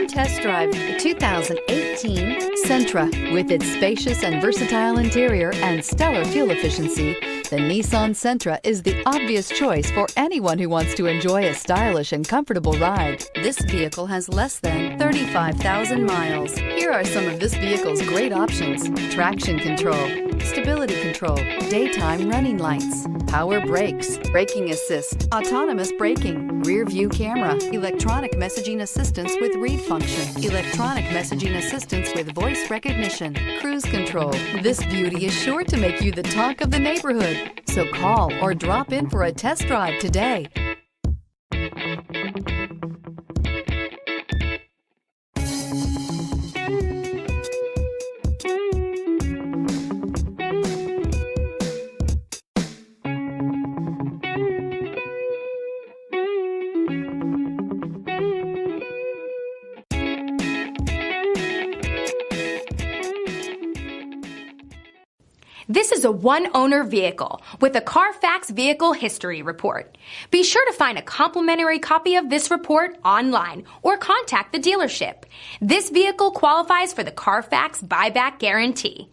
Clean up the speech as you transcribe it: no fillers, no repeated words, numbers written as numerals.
Come test drive the 2018 Sentra. With its spacious and versatile interior and stellar fuel efficiency, the Nissan Sentra is the obvious choice for anyone who wants to enjoy a stylish and comfortable ride. This vehicle has less than 35,000 miles. Here are some of this vehicle's great options: traction control, stability control, daytime running lights, power brakes, braking assist, autonomous braking, rear view camera, electronic messaging assistance with read function, electronic messaging assistance with voice recognition, cruise control. This beauty is sure to make you the talk of the neighborhood. So call or drop in for a test drive today. This is a one-owner vehicle with a Carfax Vehicle History Report. Be sure to find a complimentary copy of this report online or contact the dealership. This vehicle qualifies for the Carfax Buyback Guarantee.